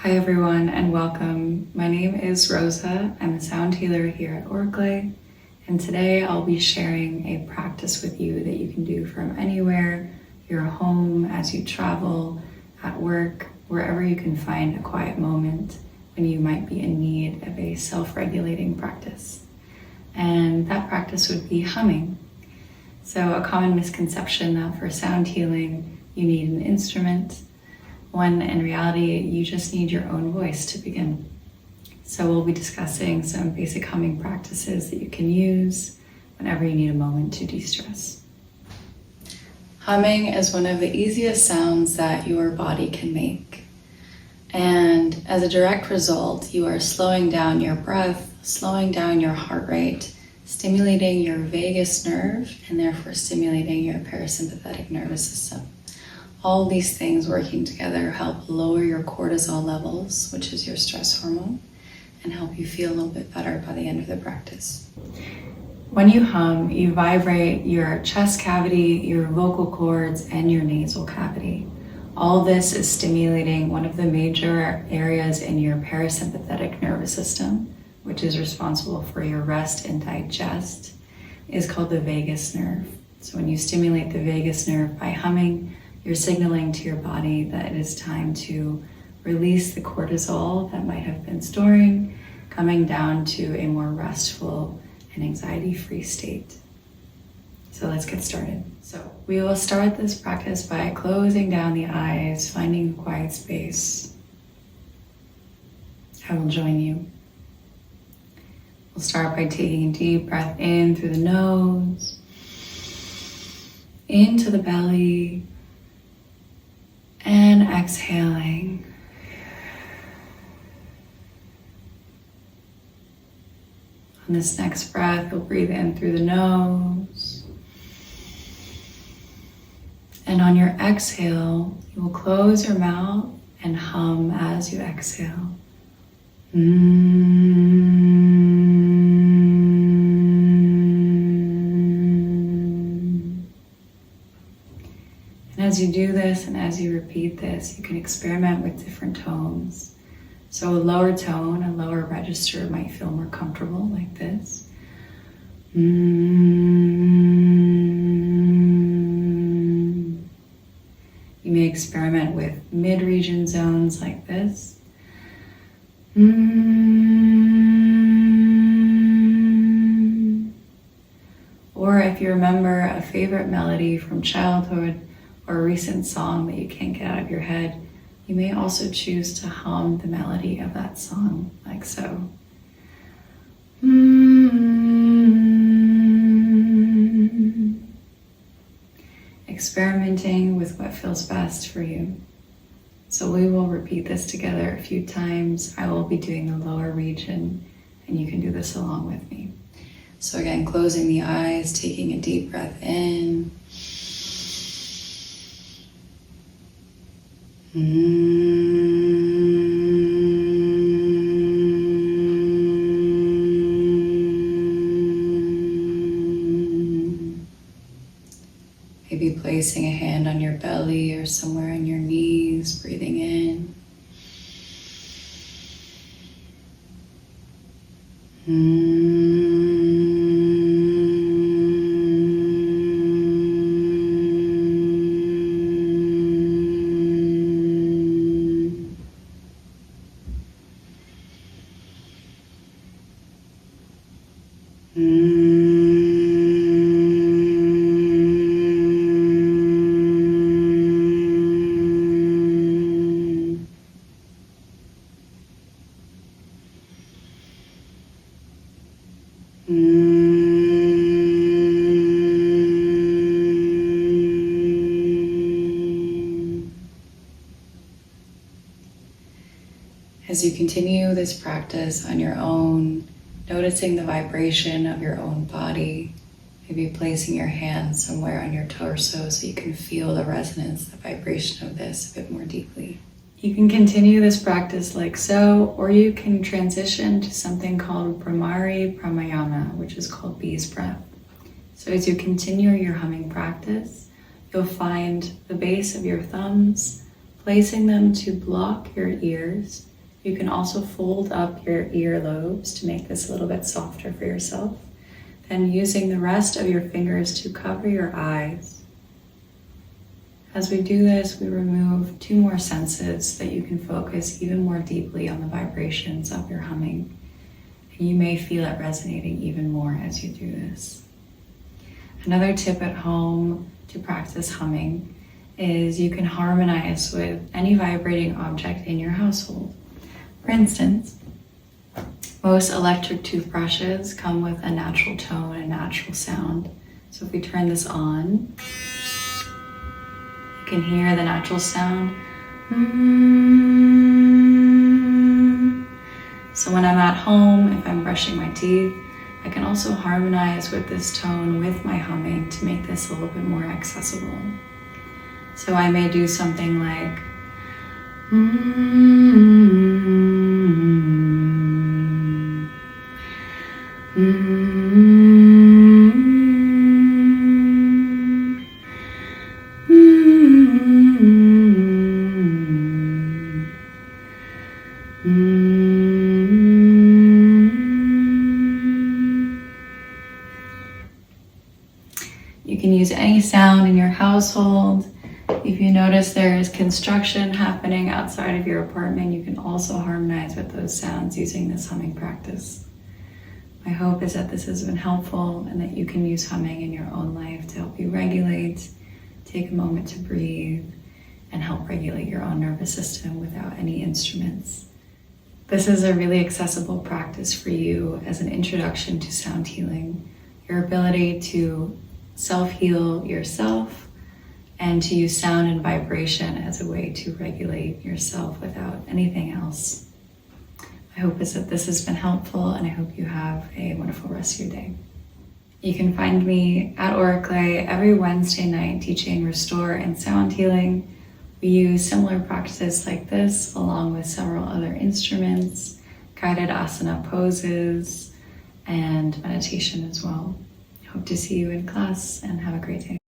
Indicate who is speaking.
Speaker 1: Hi everyone and welcome. My name is Rosa. I'm a sound healer here at Orkley, and today I'll be sharing a practice with you that you can do from anywhere, your home, as you travel, at work, wherever you can find a quiet moment when you might be in need of a self-regulating practice. And that practice would be humming. So a common misconception that for sound healing, you need an instrument, when in reality, you just need your own voice to begin. So we'll be discussing some basic humming practices that you can use whenever you need a moment to de-stress. Humming is one of the easiest sounds that your body can make. And as a direct result, you are slowing down your breath, slowing down your heart rate, stimulating your vagus nerve, and therefore stimulating your parasympathetic nervous system. All these things working together help lower your cortisol levels, which is your stress hormone, and help you feel a little bit better by the end of the practice. When you hum, you vibrate your chest cavity, your vocal cords, and your nasal cavity. All this is stimulating one of the major areas in your parasympathetic nervous system, which is responsible for your rest and digest, is called the vagus nerve. So when you stimulate the vagus nerve by humming, you're signaling to your body that it is time to release the cortisol that might have been storing, coming down to a more restful and anxiety-free state. So let's get started. So we will start this practice by closing down the eyes, finding a quiet space. I will join you. We'll start by taking a deep breath in through the nose, into the belly, and exhaling. On this next breath, you'll breathe in through the nose. And on your exhale, you will close your mouth and hum as you exhale. As you do this and as you repeat this, you can experiment with different tones. So a lower tone, a lower register might feel more comfortable like this. You may experiment with mid-region zones like this. Or if you remember a favorite melody from childhood, or a recent song that you can't get out of your head, you may also choose to hum the melody of that song, like so. Experimenting with what feels best for you. So we will repeat this together a few times. I will be doing the lower region, and you can do this along with me. So again, closing the eyes, taking a deep breath in. Maybe placing a hand on your belly or somewhere on your knees, breathing in. As you continue this practice on your own, noticing the vibration of your own body, maybe placing your hands somewhere on your torso so you can feel the resonance, the vibration of this a bit more deeply. You can continue this practice like so, or you can transition to something called Bhramari Pranayama, which is called bee's breath. So as you continue your humming practice, you'll find the base of your thumbs, placing them to block your ears, You can also fold up your earlobes to make this a little bit softer for yourself. Then using the rest of your fingers to cover your eyes. As we do this, we remove 2 more senses so that you can focus even more deeply on the vibrations of your humming. And you may feel it resonating even more as you do this. Another tip at home to practice humming is you can harmonize with any vibrating object in your household. For instance, most electric toothbrushes come with a natural tone, a natural sound. So if we turn this on, you can hear the natural sound. So when I'm at home, if I'm brushing my teeth, I can also harmonize with this tone with my humming to make this a little bit more accessible. So I may do something like You can use any sound in your household. If you notice there is construction happening outside of your apartment, you can also harmonize with those sounds using this humming practice. My hope is that this has been helpful and that you can use humming in your own life to help you regulate, take a moment to breathe, and help regulate your own nervous system without any instruments. This is a really accessible practice for you as an introduction to sound healing, your ability to self-heal yourself and to use sound and vibration as a way to regulate yourself without anything else. My hope is that this has been helpful, and I hope you have a wonderful rest of your day. You can find me at Oracle every Wednesday night teaching restore and sound healing. We use similar practices like this along with several other instruments, guided asana poses, and meditation as well. Hope to see you in class and have a great day.